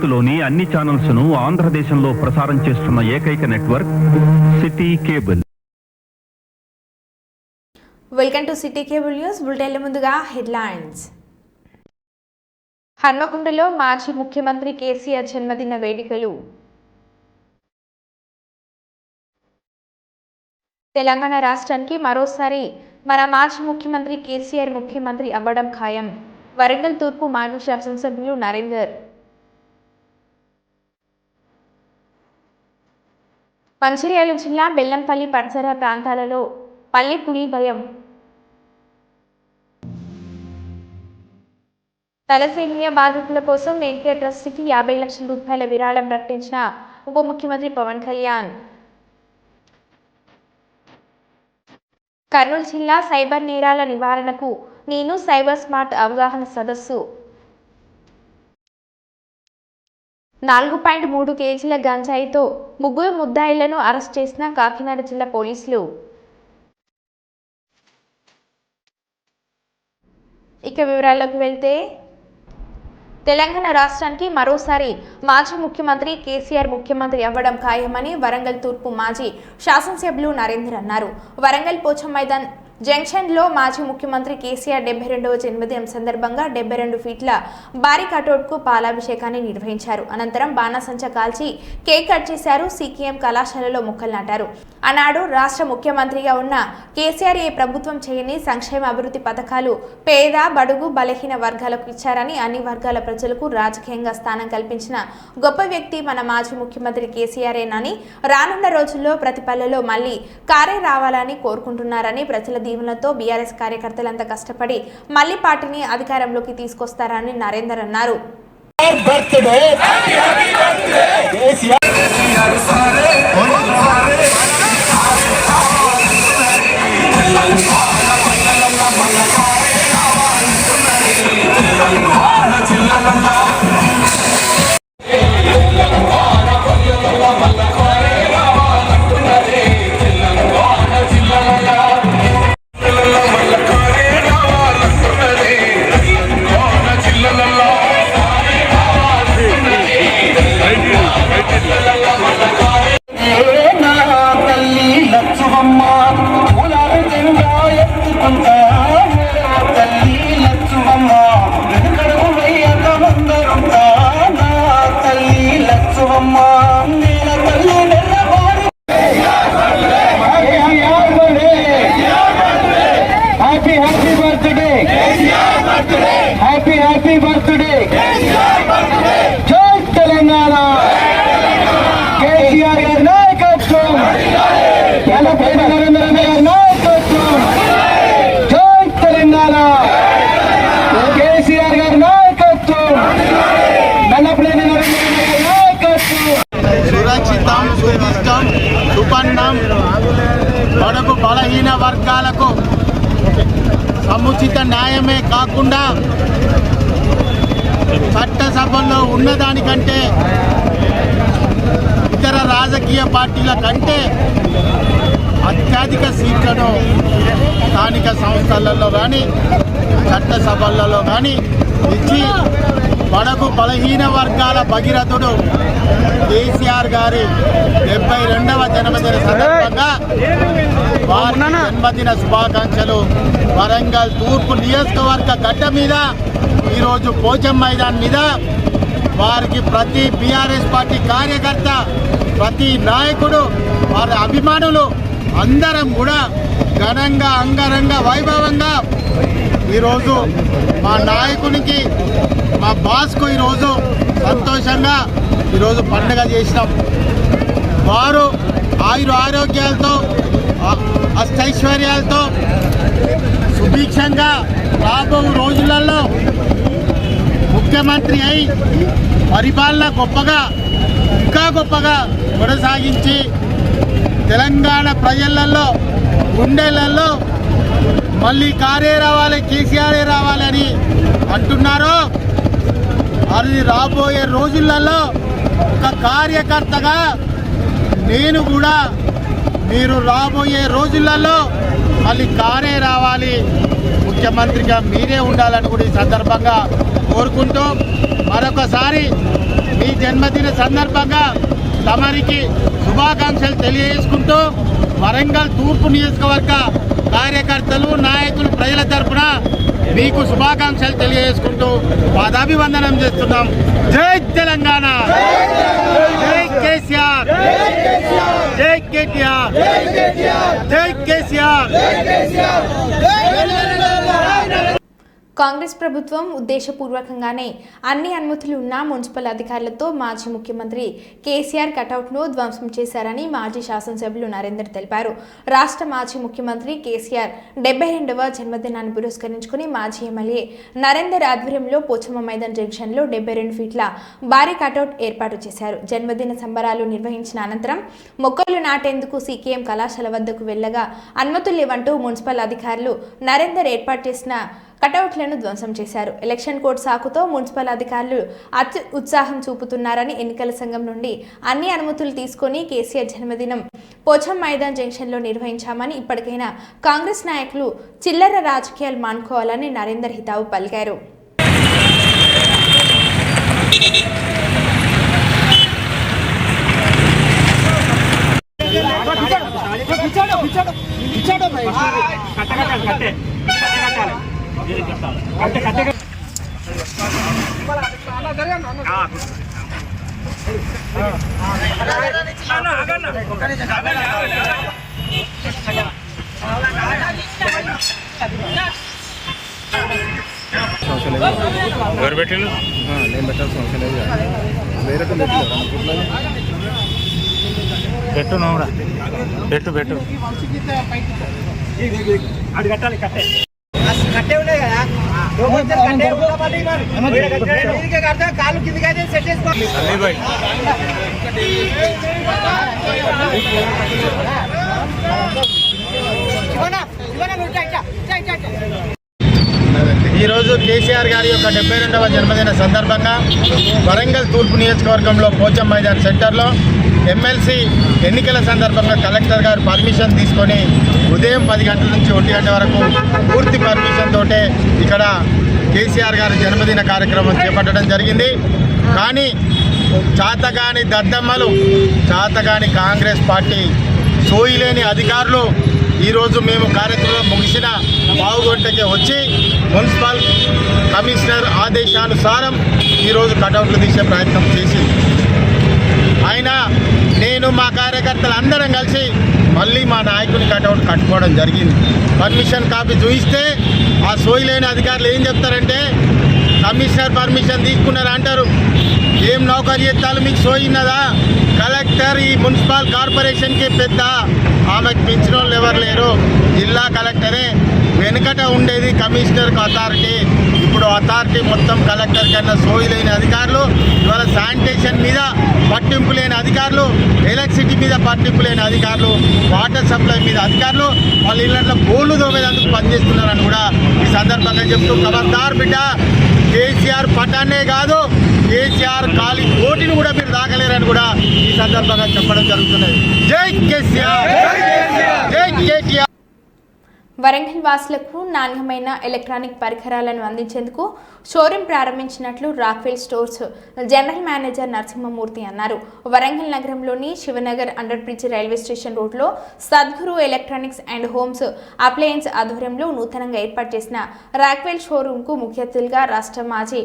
భారత్లోని అన్ని ఛానల్స్ ను ఆంధ్రదేశంలో ప్రసారం చేస్తున్న ఏకైక network city cable. Welcome to city cable news bulletin. ముందుగా హెడ్లైన్స్. హన్మకొండలో మాజీ ముఖ్యమంత్రి కేసీఆర్ జన్మదిన వేడుకలు. తెలంగాణ రాష్ట్రానికి మరోసారి మన మాజీ ముఖ్యమంత్రి కేసీఆర్ ముఖ్యమంత్రి అవ్వడం ఖాయం. వరంగల్ తూర్పు మాజీ శాసనసభ్యులు నరేందర్. మంచిర్యాల జిల్లా బెల్లంపల్లి పరిసర ప్రాంతాలలో పల్లె పులి భయం. తలసేమియా బాధితుల కోసం వెంకయ్య ట్రస్ట్కి 50 లక్షల రూపాయల విరాళం ప్రకటించిన ఉప ముఖ్యమంత్రి పవన్ కళ్యాణ్. కర్నూలు జిల్లా సైబర్ నేరాల నివారణకు నేను సైబర్ స్మార్ట్ అవగాహన సదస్సు. 4.3 కేజీల గంజాయితో 3 ముద్దాయిలను అరెస్ట్ చేసిన కాకినాడ జిల్లా పోలీసులు. ఇక వివరాల్లోకి వెళ్తే, తెలంగాణ రాష్ట్రానికి మరోసారి మాజీ ముఖ్యమంత్రి కేసీఆర్ ముఖ్యమంత్రి అవ్వడం ఖాయమని వరంగల్ తూర్పు మాజీ శాసనసభ్యులు నరేందర్ అన్నారు. వరంగల్ పోచం మైదాన్ జంక్షన్లో మాజీ ముఖ్యమంత్రి కేసీఆర్ 72వ జన్మదినం సందర్భంగా 72 ఫీట్ల భారీ కటౌట్కు పాలాభిషేకాన్ని నిర్వహించారు. అనంతరం బాణాసంచా కాల్చి కేక్ కట్ చేశారు. సీకేఎం కళాశాలలో మొక్కలు నాటారు. ఆనాడు రాష్ట్ర ముఖ్యమంత్రిగా ఉన్న కేసీఆర్ ఏ ప్రభుత్వం చేయని సంక్షేమ అభివృద్ధి పథకాలు పేద బడుగు బలహీన వర్గాలకు ఇచ్చారని, అన్ని వర్గాల ప్రజలకు రాజకీయంగా స్థానం కల్పించిన గొప్ప వ్యక్తి మన మాజీ ముఖ్యమంత్రి కేసీఆర్ఏనని, రానున్న రోజుల్లో ప్రతి పల్లెలో మళ్లీ కారే రావాలని కోరుకుంటున్నారని, ప్రజల దీవెనలతో బీఆర్ఎస్ కార్యకర్తలంతా కష్టపడి మళ్లీ పార్టీని అధికారంలోకి తీసుకొస్తారని నరేందర్ అన్నారు. హ్యాపీ బర్త్డే జై తెలంగాణ. కేసీఆర్ గారి నాయకత్వం, నరేంద్ర గారి నాయకత్వం. జై తెలంగాణ. కేసీఆర్ గారి నాయకత్వం, నల్లపల్లి నరేంద్ర గారి నాయకత్వం. సురక్షితం, సుభిష్టం, సుపన్నం, బడుగు బలహీన వర్గాలకు సముచిత న్యాయమే కాకుండా చట్టసభల్లో ఉన్నదానికంటే ఇతర రాజకీయ పార్టీల కంటే అత్యధిక సీట్లను స్థానిక సంస్థలలో కానీ చట్టసభలలో కానీ ఇచ్చి బడుగు బలహీన వర్గాల భగీరథుడు కేసీఆర్ గారి 72వ జన్మదిన సందర్భంగా వారి జన్మదిన శుభాకాంక్షలు. వరంగల్ తూర్పు నియోజకవర్గ గడ్డ మీద ఈరోజు పోచం మైదాన్ మీద వారికి ప్రతి బీఆర్ఎస్ పార్టీ కార్యకర్త, ప్రతి నాయకుడు, వారి అభిమానులు అందరం కూడా ఘనంగా అంగరంగ వైభవంగా ఈరోజు మా నాయకునికి, మా బాస్కు ఈరోజు సంతోషంగా ఈరోజు పండుగ చేసినాం. వారు ఆరోగ్యాలతో అష్టైశ్వర్యాలతో సుభిక్షంగా రాబో రోజులలో ముఖ్యమంత్రి అయి పరిపాలన ఇంకా గొప్పగా కొనసాగించి తెలంగాణ ప్రజలలో గుండెలలో మళ్ళీ కారే రావాలి, కేసీఆరే రావాలని అంటున్నారు. అది రాబోయే రోజులలో ఒక కార్యకర్తగా నేను కూడా మీరు రాబోయే రోజులలో మళ్ళీ కారే రావాలి, ముఖ్యమంత్రిగా మీరే ఉండాలని కూడా ఈ సందర్భంగా కోరుకుంటూ మరొకసారి మీ జన్మదిన సందర్భంగా తమరికి శుభాకాంక్షలు తెలియజేసుకుంటూ వరంగల్ తూర్పు నియోజకవర్గ కార్యకర్తలు నాయకులు ప్రజల తరపున మీకు శుభాకాంక్షలు తెలియజేసుకుంటూ పాదాభివందనం చేస్తున్నాం. జై తెలంగాణ, జై కేసీఆర్, జై కేటీఆర్, జై కేసీఆర్. కాంగ్రెస్ ప్రభుత్వం ఉద్దేశపూర్వకంగానే అన్ని అనుమతులు ఉన్న మున్సిపల్ అధికారులతో మాజీ ముఖ్యమంత్రి కేసీఆర్ కటౌట్ను ధ్వంసం చేశారని మాజీ శాసనసభ్యులు నరేందర్ తెలిపారు. రాష్ట్ర మాజీ ముఖ్యమంత్రి కేసీఆర్ 72వ జన్మదినాన్ని పురస్కరించుకుని మాజీ ఎమ్మెల్యే నరేందర్ ఆధ్వర్యంలో పోచమ్మ మైదాన్ జంక్షన్లో 72 ఫీట్ల భారీ కటౌట్ ఏర్పాటు చేశారు. జన్మదిన సంబరాలు నిర్వహించిన అనంతరం మొక్కలు నాటేందుకు సీకేఎం కళాశాల వద్దకు వెళ్లగా అనుమతులు లేవంటూ మున్సిపల్ అధికారులు నరేందర్ ఏర్పాటు చేసిన కటౌట్లను ధ్వంసం చేశారు. ఎలక్షన్ కోడ్ సాకుతో మున్సిపల్ అధికారులు ఉత్సాహం చూపుతున్నారని ఎన్నికల సంఘం నుండి అన్ని అనుమతులు తీసుకొని కేసీఆర్ జన్మదినం పోచం మైదాన్ జంక్షన్లో నిర్వహించామని, ఇప్పటికైనా కాంగ్రెస్ నాయకులు చిల్లర రాజకీయాలు మానుకోవాలని నరేందర్ హితావు పలికారు. ఎవరు పెట్టిండు? నేను పెట్టాల్సిన అవసరం లేదు. వేరే పెట్టు నోడా పెట్టు పెట్టు అది కట్టాలి. కట్టే ఉన్నాయి కదా కాలు కిందకి అయితే సెట్ చేసుకోవాలి. ఈరోజు కేసీఆర్ గారి యొక్క 72వ జన్మదిన సందర్భంగా వరంగల్ తూర్పు నియోజకవర్గంలో పోచం మైదాన్ సెంటర్లో ఎమ్మెల్సీ ఎన్నికల సందర్భంగా కలెక్టర్ గారు పర్మిషన్ తీసుకొని ఉదయం 10 గంటల నుంచి 1 గంట వరకు పూర్తి పర్మిషన్ తోటే ఇక్కడ కేసీఆర్ గారి జన్మదిన కార్యక్రమం చేపట్టడం జరిగింది. కానీ చాతగాని దద్దమ్మలు, చాతగాని కాంగ్రెస్ పార్టీ సోయిలేని అధికారులు ఈరోజు మేము కార్యక్రమం ముగిసిన పావుగంటకే వచ్చి మున్సిపల్ కమిషనర్ ఆదేశానుసారం ఈరోజు కటౌట్లు తీసే ప్రయత్నం చేసింది. అయినా నేను మా కార్యకర్తలు అందరం కలిసి మళ్ళీ మా నాయకుని కటౌట్ కట్టుకోవడం జరిగింది. పర్మిషన్ కాపీ చూపిస్తే ఆ సోయిలేని అధికారులు ఏం చెప్తారంటే కమిషనర్ పర్మిషన్ తీసుకున్నారు అంటారు. ఏం నౌకరీ ఎత్తాలు మీకు సోయిన్నదా? కలెక్టర్ ఈ మున్సిపల్ కార్పొరేషన్కి పెద్ద, ఆమెకు మించిన వాళ్ళు ఎవరు లేరు. జిల్లా కలెక్టరే. వెనుకట ఉండేది కమిషనర్కి అథారిటీ, ఇప్పుడు అథారిటీ మొత్తం కలెక్టర్ కన్నా సోయిలేని అధికారులు. ఇవాళ శానిటేషన్ మీద పట్టింపు లేని అధికారులు, ఎలక్ట్రిసిటీ మీద పట్టింపు లేని అధికారులు, వాటర్ సప్లై మీద అధికారులు వాళ్ళ ఇళ్లలో బోర్లు తోమేందుకు పనిచేస్తున్నారని కూడా ఈ సందర్భంగా చెప్తూ, ఖబర్దార్ బిడ్డ, కేసీఆర్ పటాన్నే కాదు కేసీఆర్ ఖాళీ ఓటిని కూడా మీరు దాకలేరని కూడా ఈ సందర్భంగా చెప్పడం జరుగుతున్నది. జై కేసీఆర్, జై కేటీఆర్. వరంగల్ వాసులకు నాణ్యమైన ఎలక్ట్రానిక్ పరికరాలను అందించేందుకు షోరూం ప్రారంభించినట్లు Rockwell stores general manager Narasimhamurthy అన్నారు. వరంగల్ నగరంలోని Shivanagar under bridge railway station రోడ్లో Sadguru electronics and homes appliance ఆధ్వర్యంలో నూతనంగా ఏర్పాటు చేసిన రాక్వెల్ షోరూంకు ముఖ్య అతిథిగా రాష్ట్ర మాజీ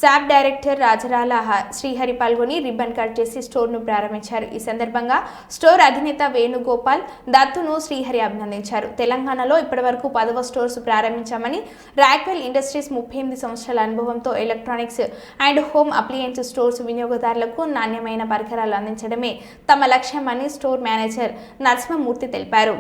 శాప్ డైరెక్టర్ రాజరాల శ్రీహరి పాల్గొని రిబ్బన్ కట్ చేసి స్టోర్ను ప్రారంభించారు. ఈ సందర్భంగా స్టోర్ అధినేత వేణుగోపాల్ దత్తును శ్రీహరి అభినందించారు. తెలంగాణలో ఇప్పటివరకు 10వ స్టోర్స్ ప్రారంభించామని, రాక్వెల్ ఇండస్ట్రీస్ 38 సంవత్సరాల అనుభవంతో electronics and home appliance stores వినియోగదారులకు నాణ్యమైన పరికరాలు అందించడమే తమ లక్ష్యమని స్టోర్ మేనేజర్ నరసింహమూర్తి తెలిపారు.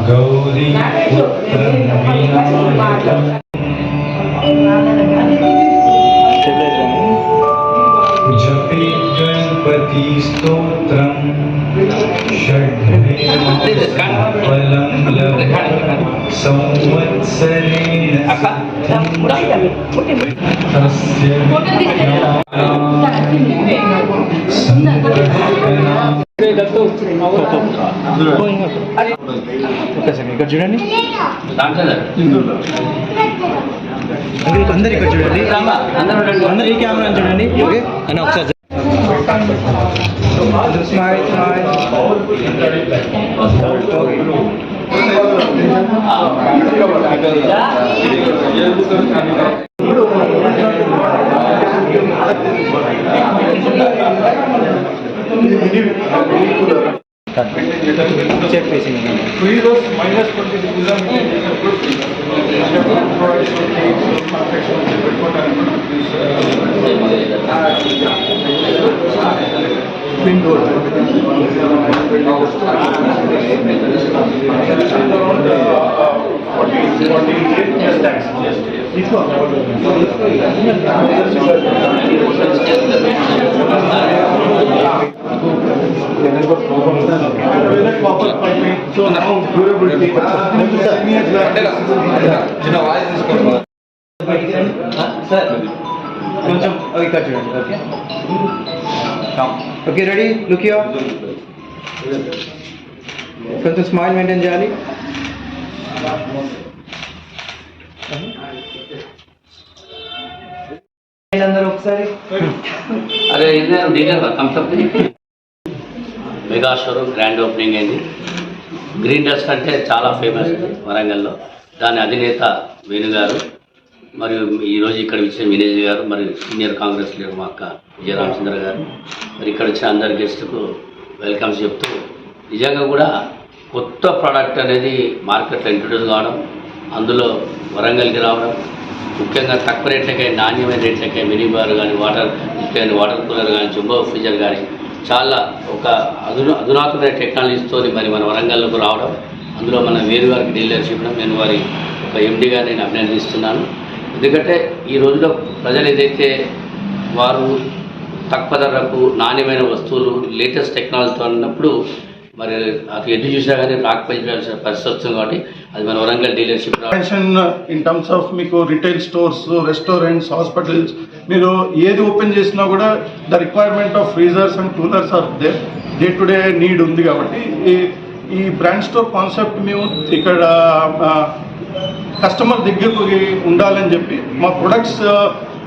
गौरी पुत्रं विनायकम् जपे गणपति स्तोत्रं षड्वेदफलं लभते संवत्सरेण तस्य ఇక్కడ చూడండి అందరు ఇక్కడ చూడండి అందరు ఈ కెమెరా చూడండి ఓకే అని ఒకసారి స్మైల్ చెప్పేసి సార్ కొంచెం ఇక్కడ చూడండి okay okay ready look you కొంచెం స్మైల్ మెయింటైన్ చేయాలి అందరూ ఒకసారి అరే ఇది dealer Thums Up mega showroom grand opening అయింది. గ్రీన్ డస్ట్ అంటే చాలా ఫేమస్ వరంగల్లో. దాని అధినేత వేణు గారు మరియు ఈరోజు ఇక్కడ వచ్చిన వినేజ్ గారు మరియు సీనియర్ కాంగ్రెస్ లీడర్ మా అక్క విజయరామచంద్ర గారు మరి ఇక్కడ వచ్చిన అందరి గెస్ట్కు వెల్కమ్స్ చెప్తూ నిజంగా కూడా కొత్త ప్రోడక్ట్ అనేది మార్కెట్లో ఇంట్రొడ్యూస్ కావడం, అందులో వరంగల్కి రావడం, ముఖ్యంగా తక్కువ రేట్లకే నాణ్యమైన రేట్లకే మినీ బార్ కానీ వాటర్ కూలర్ కానీ జంబో ఫ్రీజర్ కానీ చాలా ఒక అధునాతమైన టెక్నాలజీతో మరి మన వరంగల్లోకి రావడం, అందులో మన వేరు గారికి డీలర్షిప్ నేను వారి ఒక ఎండీగా నేను అభినందిస్తున్నాను. ఎందుకంటే ఈ రోజులో ప్రజలు ఏదైతే వారు తక్కువ ధరకు నాణ్యమైన వస్తువులు లేటెస్ట్ టెక్నాలజీతో అన్నప్పుడు మరి అటు ఎటు చూసినా కానీ రాకపోయాల్సిన పరిస్థితి వస్తుంది. కాబట్టి అది మన Warangal dealership in terms of మీకు రిటైల్ స్టోర్స్, రెస్టారెంట్స్, హాస్పిటల్స్ మీరు ఏది ఓపెన్ చేసినా కూడా the requirement of freezers and coolers are there. Day to day need ఉంది కాబట్టి ఈ బ్రాండ్ స్టోర్ కాన్సెప్ట్ మేము ఇక్కడ కస్టమర్ దగ్గరికి ఉండాలని చెప్పి మా ప్రొడక్ట్స్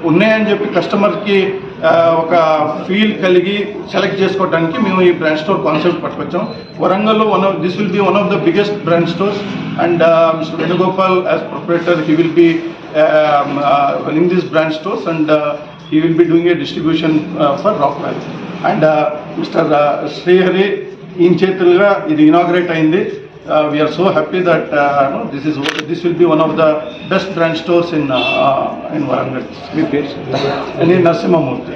ఉన్నాయని చెప్పి కస్టమర్కి ఒక ఫీల్ కలిగి సెలెక్ట్ చేసుకోవడానికి మేము ఈ బ్రాండ్ స్టోర్ కాన్సెప్ట్ పట్టుకొచ్చాం. వరంగల్లో this will be one of the biggest brand stores and mister Venugopal as proprietor he will be running these brand stores and he will be doing a distribution for Rockwell and Mr. Srihari in చేతులుగా ఇది inaugurate అయింది. We are so happy that this will be one of the best brand stores in Warangal. నేను నరసింహమూర్తి.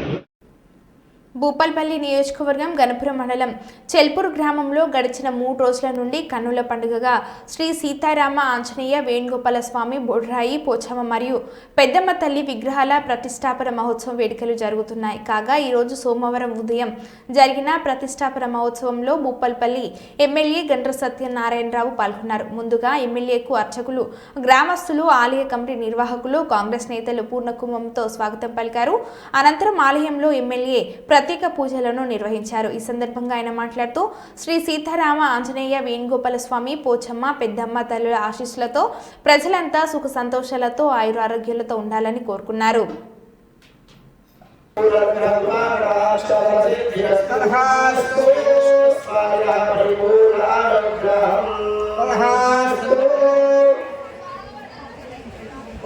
భూపాల్పల్లి నియోజకవర్గం గణపురం మండలం చెల్పూర్ గ్రామంలో గడిచిన 3 రోజుల నుండి కన్నుల పండుగగా శ్రీ సీతారామ ఆంజనేయ వేణుగోపాల స్వామి బొడ్రాయి పోచమ్మ మరియు పెద్దమ్మ తల్లి విగ్రహాల ప్రతిష్టాపన మహోత్సవం వేడుకలు జరుగుతున్నాయి. కాగా ఈరోజు సోమవారం ఉదయం జరిగిన ప్రతిష్టాపన మహోత్సవంలో భూపాల్పల్లి ఎమ్మెల్యే గండ్ర సత్యనారాయణరావు పాల్గొన్నారు. ముందుగా ఎమ్మెల్యేకు అర్చకులు, గ్రామస్తులు, ఆలయ కమిటీ నిర్వాహకులు, కాంగ్రెస్ నేతలు పూర్ణకుంభంతో స్వాగతం పలికారు. అనంతరం ఆలయంలో ఎమ్మెల్యే ప్రత్యేక పూజలను నిర్వహించారు. ఈ సందర్భంగా ఆయన మాట్లాడుతూ శ్రీ సీతారామ ఆంజనేయ వేణుగోపాల స్వామి పోచమ్మ పెద్దమ్మ తల్లుల ఆశీస్సులతో ప్రజలంతా సుఖ సంతోషాలతో ఆయుర ఆరోగ్యాలతో ఉండాలని కోరుకున్నారు.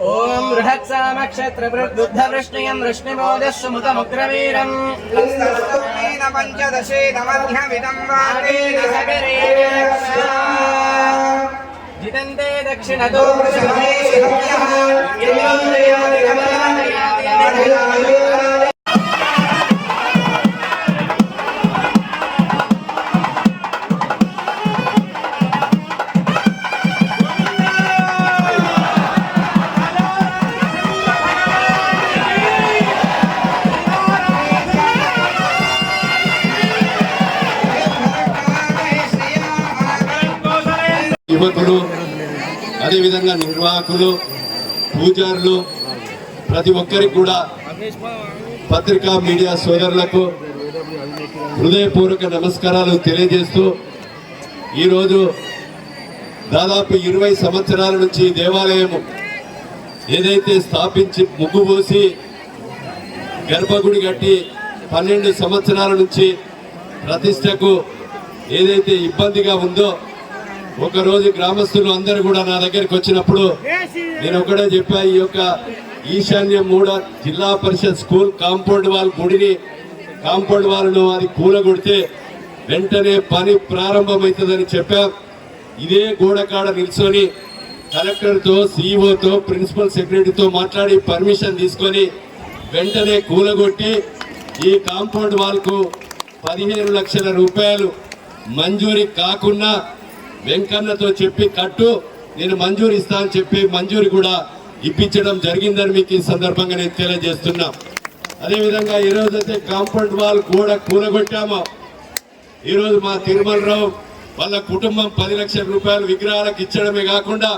ఓం బృహత్సామక్షత్రవృద్ధవృష్ణియం వృష్ణిమోదస్సుముఖముగ్రవీరం జితంతే దక్షిణతో యువకులు, అదేవిధంగా నిర్వాహకులు, పూజారులు, ప్రతి ఒక్కరికి కూడా పత్రికా మీడియా సోదరులకు హృదయపూర్వక నమస్కారాలు తెలియజేస్తూ, ఈరోజు దాదాపు 20 సంవత్సరాల నుంచి దేవాలయం ఏదైతే స్థాపించి ముగ్గు పోసి గర్భగుడి కట్టి 12 సంవత్సరాల నుంచి ప్రతిష్టకు ఏదైతే ఇబ్బందిగా ఉందో, ఒకరోజు గ్రామస్తులు అందరూ కూడా నా దగ్గరికి వచ్చినప్పుడు నేను ఒకటే చెప్పా, ఈ యొక్క ఈశాన్య మూడ జిల్లా పరిషత్ స్కూల్ కాంపౌండ్ వాల్ గుడిని కాంపౌండ్ వాల్ను అది కూలగొడితే వెంటనే పని ప్రారంభమవుతుందని చెప్పా. ఇదే గోడకాడ నిల్చొని కలెక్టర్తో, సిఇఓతో, ప్రిన్సిపల్ సెక్రటరీతో మాట్లాడి పర్మిషన్ తీసుకొని వెంటనే కూలగొట్టి ఈ కాంపౌండ్ వాల్కు 15 లక్షల రూపాయలు మంజూరీ కాకుండా వెంకన్నతో చెప్పి కట్టు, నేను మంజూరు ఇస్తా అని చెప్పి మంజూరు కూడా ఇప్పించడం జరిగిందని మీకు ఈ సందర్భంగా నేను తెలియజేస్తున్నా. అదేవిధంగా ఈరోజైతే కాంపౌండ్ వాల్ కూడా కూలగొట్టామో, ఈరోజు మా తిరుమలరావు వాళ్ళ కుటుంబం 10 లక్షల రూపాయలు విగ్రహాలకు ఇచ్చడమే కాకుండా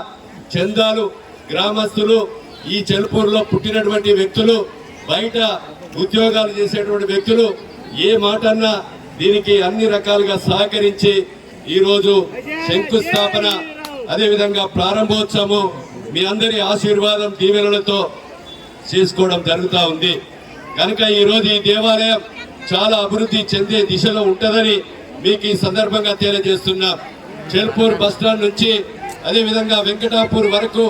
చందాలు, గ్రామస్తులు, ఈ చెల్పూరులో పుట్టినటువంటి వ్యక్తులు, బయట ఉద్యోగాలు చేసేటువంటి వ్యక్తులు ఏ మాట అన్నా దీనికి అన్ని రకాలుగా సహకరించి ఈరోజు శంకుస్థాపన, అదేవిధంగా ప్రారంభోత్సవం మీ అందరి ఆశీర్వాదం దీవెనలతో చేసుకోవడం జరుగుతూ ఉంది. కనుక ఈరోజు ఈ దేవాలయం చాలా అభివృద్ధి చెందే దిశలో ఉంటుందని మీకు ఈ సందర్భంగా తెలియజేస్తున్నాం. చెల్పూర్ బస్టాండ్ నుంచి అదేవిధంగా వెంకటాపూర్ వరకు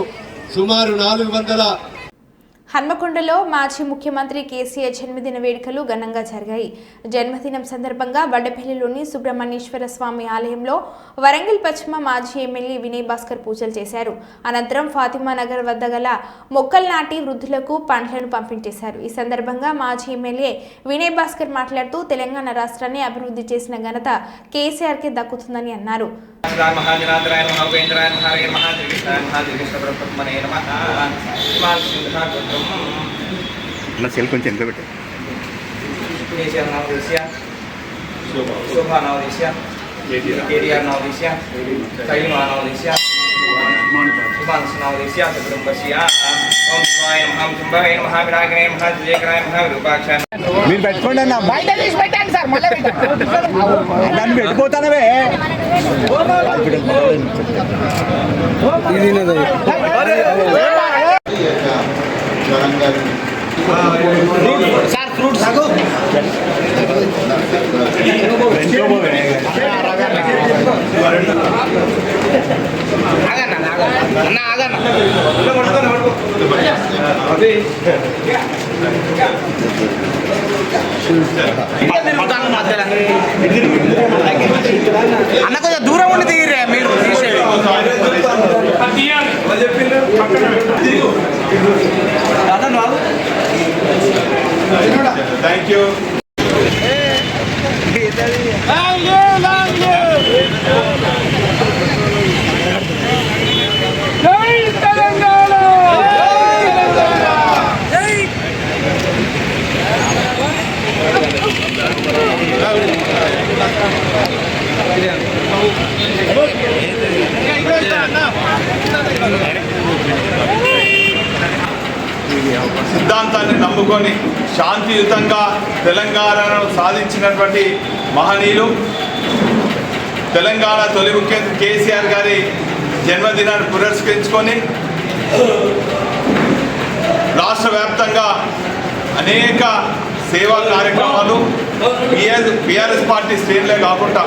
సుమారు 400. హన్మకొండలో మాజీ ముఖ్యమంత్రి కేసీఆర్ జన్మదిన వేడుకలు ఘనంగా జరిగాయి. జన్మదినం సందర్భంగా వడ్డపల్లిలోని సుబ్రహ్మణ్యేశ్వర స్వామి ఆలయంలో వరంగల్ పశ్చిమ మాజీ ఎమ్మెల్యే వినయ్ భాస్కర్ పూజలు చేశారు. అనంతరం ఫాతిమా నగర్ వద్ద గల మొక్కలు నాటి వృద్ధులకు పండ్లను పంపిణీ చేశారు. ఈ సందర్భంగా మాజీ ఎమ్మెల్యే వినయ్ భాస్కర్ మాట్లాడుతూ తెలంగాణ రాష్ట్రాన్ని అభివృద్ధి చేసిన ఘనత కేసీఆర్కే దక్కుతుందని అన్నారు. సెల్ కొంచెం ఎంత పెట్టు. శోభా నవదేశ్య, కేటీఆర్ నవదేశ్య, కైమా నవదేశ్య, సుభాన్స్ నవదేశ్య, కుటుంబశ్య, ఓం శివాయ నమః, శంభాయ నమః, వినాయకాయ నమః, విజయకరాయ నమః, విరూపాక్షాయ. మీరు పెట్టుకోండి అన్న, బయట తీసి పెట్టండి సార్, మళ్ళీ నన్ను పెట్టుకోతానవే. సార్ ఫ్రూట్స్ అన్న కొంచెం దూరం ఉండి తీయరే మీరు. Thank you. సిద్ధాంతాన్ని నమ్ముకొని శాంతియుతంగా తెలంగాణను సాధించినటువంటి మహనీయులు, తెలంగాణ తొలి ముఖ్యమంత్రి కేసీఆర్ గారి జన్మదినాన్ని పురస్కరించుకొని రాష్ట్ర వ్యాప్తంగా అనేక సేవా కార్యక్రమాలు బీఆర్ఎస్ పార్టీ శ్రేణులే కాకుండా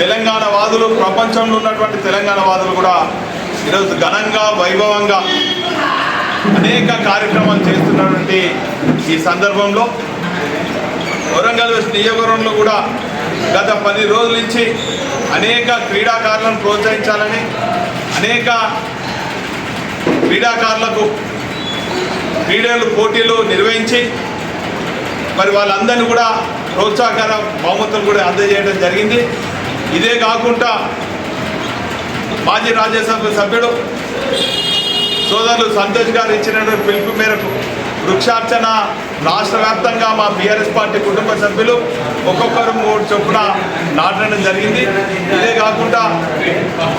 తెలంగాణ వాదులు, ప్రపంచంలో ఉన్నటువంటి తెలంగాణ వాదులు కూడా ఈరోజు ఘనంగా వైభవంగా అనేక కార్యక్రమాలు చేస్తున్నటువంటి ఈ సందర్భంలో వరంగల్ వెస్ట్ నియోజకవర్గంలో కూడా గత 10 రోజుల నుంచి అనేక క్రీడాకారులను ప్రోత్సహించాలని, అనేక క్రీడాకారులకు పోటీలు నిర్వహించి మరి వాళ్ళందరినీ కూడా ప్రోత్సాహకర బహుమతులు కూడా అందజేయడం జరిగింది. ఇదే కాకుండా మాజీ రాజ్యసభ సభ్యుడు సోదరులు సంతోష్ గారు ఇచ్చినటువంటి పిలుపు మేరకు వృక్షార్చన రాష్ట్ర వ్యాప్తంగా మా బీఆర్ఎస్ పార్టీ కుటుంబ సభ్యులు ఒక్కొక్కరు 3 చొప్పున నాటడం జరిగింది. ఇదే కాకుండా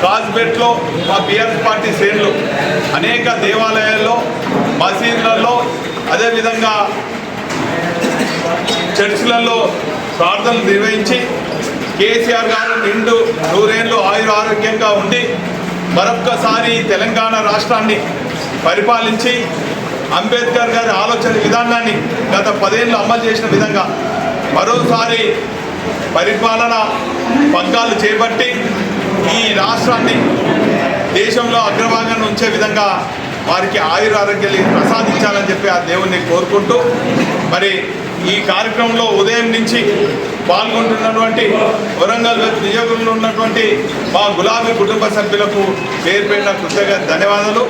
కాజ్పేట్లో మా బీఆర్ఎస్ పార్టీ శ్రేణులు అనేక దేవాలయాల్లో, మసీదులలో, అదేవిధంగా చర్చిలలో ప్రార్థనలు నిర్వహించి కేసీఆర్ గారు నిండు 100 ఏళ్ళు ఆరోగ్యంగా ఉండి మరొక్కసారి తెలంగాణ రాష్ట్రాన్ని పరిపాలించి అంబేద్కర్ గారి ఆలోచన విధానాన్ని గత 10 ఏళ్ళు అమలు చేసిన విధంగా మరోసారి పరిపాలన పగ్గాలు చేపట్టి ఈ రాష్ట్రాన్ని దేశంలో అగ్రభాగాన్ని ఉంచే విధంగా వారికి ఆరోగ్యాలు ప్రసాదించాలని చెప్పి ఆ దేవుణ్ణి కోరుకుంటూ మరి ఈ కార్యక్రమంలో ఉదయం నుంచి పాల్గొంటున్నటువంటి వరంగల్ నియోజకవర్గంలో ఉన్నటువంటి మా గులాబీ కుటుంబ సభ్యులకు పేరు పేరున కృతజ్ఞత ధన్యవాదాలు.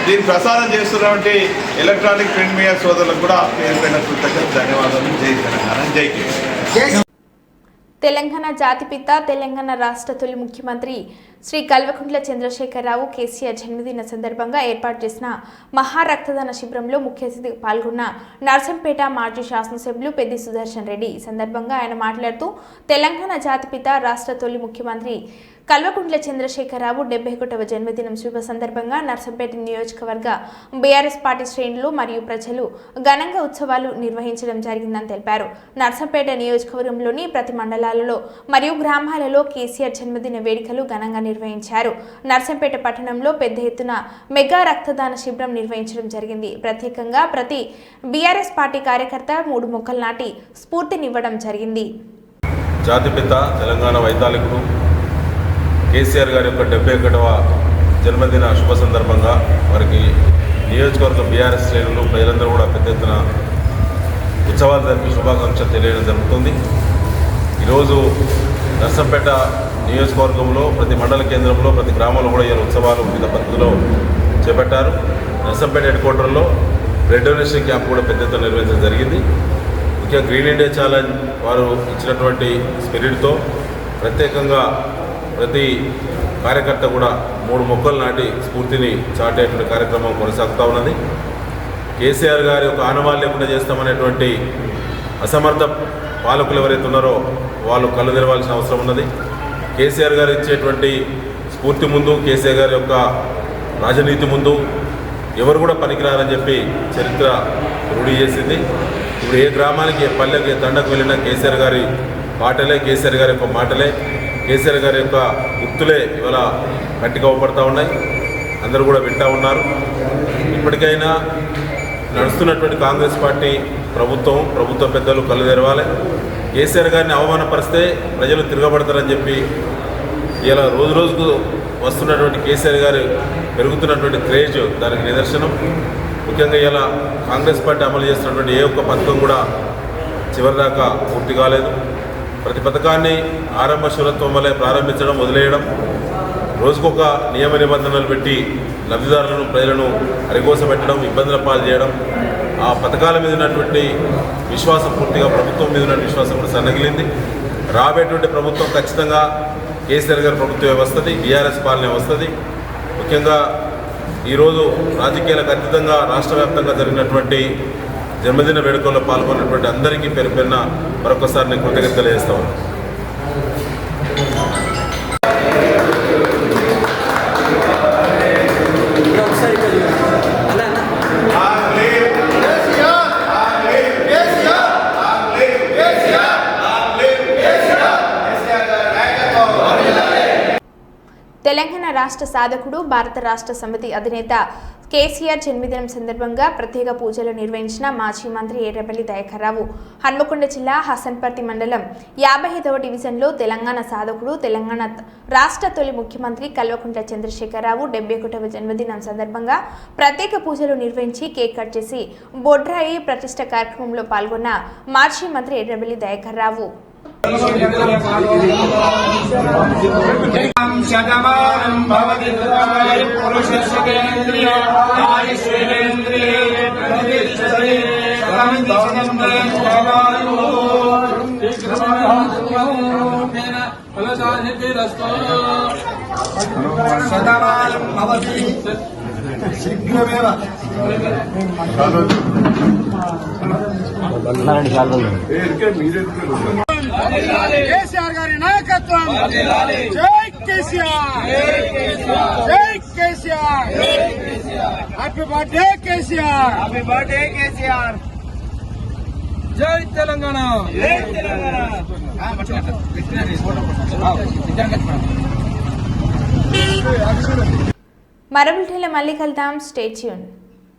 దీన్ని ప్రసారం చేస్తున్నటువంటి ఎలక్ట్రానిక్ ప్రింట్ మీడియా సోదరులకు కూడా పేరు పేరున కృతజ్ఞత ధన్యవాదాలు. జై తెలంగాణ, జై కేసీఆర్. తెలంగాణ జాతిపిత, తెలంగాణ రాష్ట్ర తొలి ముఖ్యమంత్రి శ్రీ కల్వకుంట్ల చంద్రశేఖరరావు కేసీఆర్ జన్మదిన సందర్భంగా ఏర్పాటు చేసిన మహారక్తదాన శిబిరంలో ముఖ్య అతిథిగా పాల్గొన్న నర్సంపేట మాజీ శాసనసభ్యులు పెద్ది సుదర్శన్ రెడ్డి. ఈ సందర్భంగా ఆయన మాట్లాడుతూ తెలంగాణ జాతిపిత, రాష్ట్ర తొలి ముఖ్యమంత్రి కల్వకుంట్ల చంద్రశేఖరరావు 71వ జన్మదినం శుభ సందర్భంగా నర్సంపేట నియోజకవర్గ బీఆర్ఎస్ పార్టీ శ్రేణులు మరియు ప్రజలు ఘనంగా ఉత్సవాలు నిర్వహించడం జరిగిందని తెలిపారు. నర్సంపేట నియోజకవర్గంలోని ప్రతి మండలాలలో మరియు గ్రామాలలో కేసీఆర్ జన్మదిన వేడుకలు ఘనంగా నిర్వహించారు. నర్సంపేట పట్టణంలో పెద్ద ఎత్తున మెగా రక్తదాన శిబిరం నిర్వహించడం జరిగింది. ప్రత్యేకంగా ప్రతి బీఆర్ఎస్ పార్టీ కార్యకర్త 3 మొక్కలు నాటి స్ఫూర్తినివ్వడం జరిగింది. జాతిపిత, తెలంగాణ వైతాళికుడు కేసీఆర్ గారి యొక్క 71వ జన్మదిన శుభ సందర్భంగా వారికి నియోజకవర్గ బీఆర్ఎస్ శ్రేణులు ప్రజలందరూ కూడా పెద్ద ఎత్తున ఉత్సవాలు జరిపి శుభాకాంక్షలు తెలియడం జరుగుతుంది. ఈరోజు నర్సంపేట నియోజకవర్గంలో ప్రతి మండల కేంద్రంలో, ప్రతి గ్రామంలో కూడా ఈ ఉత్సవాలు వివిధ పద్ధతిలో చేపట్టారు. నర్సంపేట హెడ్ క్వార్టర్లో బ్లడ్ డొనేషన్ క్యాంప్ కూడా పెద్ద ఎత్తున నిర్వహించడం జరిగింది. ముఖ్యంగా గ్రీన్ ఇండియా ఛాలెంజ్ వారు ఇచ్చినటువంటి స్పిరిట్తో ప్రత్యేకంగా ప్రతి కార్యకర్త కూడా 3 మొక్కలు నాటి స్ఫూర్తిని చాటేటువంటి కార్యక్రమం కొనసాగుతూ ఉన్నది. కేసీఆర్ గారి ఒక ఆనవాళ్ళు లేకుండా చేస్తామనేటువంటి అసమర్థ పాలకులు ఎవరైతే ఉన్నారో వాళ్ళు కళ్ళు తెరవాల్సిన అవసరం ఉన్నది. కేసీఆర్ గారు ఇచ్చేటువంటి స్ఫూర్తి ముందు, కేసీఆర్ గారి యొక్క రాజనీతి ముందు ఎవరు కూడా పనికిరారని చెప్పి చరిత్ర రూఢి చేసింది. ఇప్పుడు ఏ గ్రామానికి, ఏ పల్లెకి, ఏ తండకు వెళ్ళినా కేసీఆర్ గారి పాటలే, కేసీఆర్ గారి యొక్క మాటలే, కేసీఆర్ గారి యొక్క గుర్తులే ఇవాళ గట్టిగా అవపడతా ఉన్నాయి. అందరూ కూడా వింటూ ఉన్నారు. ఇప్పటికైనా నడుస్తున్నటువంటి కాంగ్రెస్ పార్టీ ప్రభుత్వ పెద్దలు కళ్ళు తెరవాలి. కేసీఆర్ గారిని అవమానపరిస్తే ప్రజలు తిరగబడతారని చెప్పి ఇలా రోజు రోజుకు వస్తున్నటువంటి కేసీఆర్ గారు పెరుగుతున్నటువంటి క్రేజ్ దానికి నిదర్శనం. ముఖ్యంగా ఇలా కాంగ్రెస్ పార్టీ అమలు చేస్తున్నటువంటి ఏ ఒక్క పథకం కూడా చివరిదాకా పూర్తి కాలేదు. ప్రతి పథకాన్ని ఆరంభ శూరత్వం వల్లే ప్రారంభించడం, వదిలేయడం, రోజుకొక నియమ నిబంధనలు పెట్టి లబ్ధిదారులను, ప్రజలను అరిగోసపెట్టడం, ఇబ్బందుల పాలు చేయడం, ఆ పథకాల మీద ఉన్నటువంటి విశ్వాసం, పూర్తిగా ప్రభుత్వం మీద ఉన్న విశ్వాసం కూడా సన్నగిలింది. రాబోయేటువంటి ప్రభుత్వం ఖచ్చితంగా కేసీఆర్ గారి ప్రభుత్వమే వస్తుంది, బీఆర్ఎస్ పాలనే వస్తుంది. ముఖ్యంగా ఈరోజు రాజకీయాలకు అతీతంగా రాష్ట్ర వ్యాప్తంగా జరిగినటువంటి జన్మదిన వేడుకల్లో పాల్గొన్నటువంటి అందరికీ పేరు పేరున మరొకసారి నేను కృతజ్ఞతలు తెలియజేస్తా ఉన్నాను. తెలంగాణ రాష్ట్ర సాధకుడు, భారత రాష్ట్ర సమితి అధినేత కేసీఆర్ జన్మదినం సందర్భంగా ప్రత్యేక పూజలు నిర్వహించిన మాజీ మంత్రి ఎర్రబెల్లి దయాకర్రావు హన్మకొండ జిల్లా హసన్పర్తి మండలం 55వ డివిజన్లో తెలంగాణ సాధకుడు, తెలంగాణ రాష్ట్ర తొలి ముఖ్యమంత్రి కల్వకుంట్ల చంద్రశేఖరరావు 71వ జన్మదినం సందర్భంగా ప్రత్యేక పూజలు నిర్వహించి కేక్ కట్ చేసి బొడ్రాయి ప్రతిష్ఠ కార్యక్రమంలో పాల్గొన్న మాజీ మంత్రి ఎర్రబెల్లి దయాకర్రావు. శీఘ్రమేవ కేసీఆర్ గారి నాయకత్వం జై కేసీఆర్ జై KCR happy birthday KCR happy birthday KCR జై తెలంగాణ జై తెలంగాణ మరో బులెటిన్లో మళ్ళీ కలుద్దాం. Stay tune.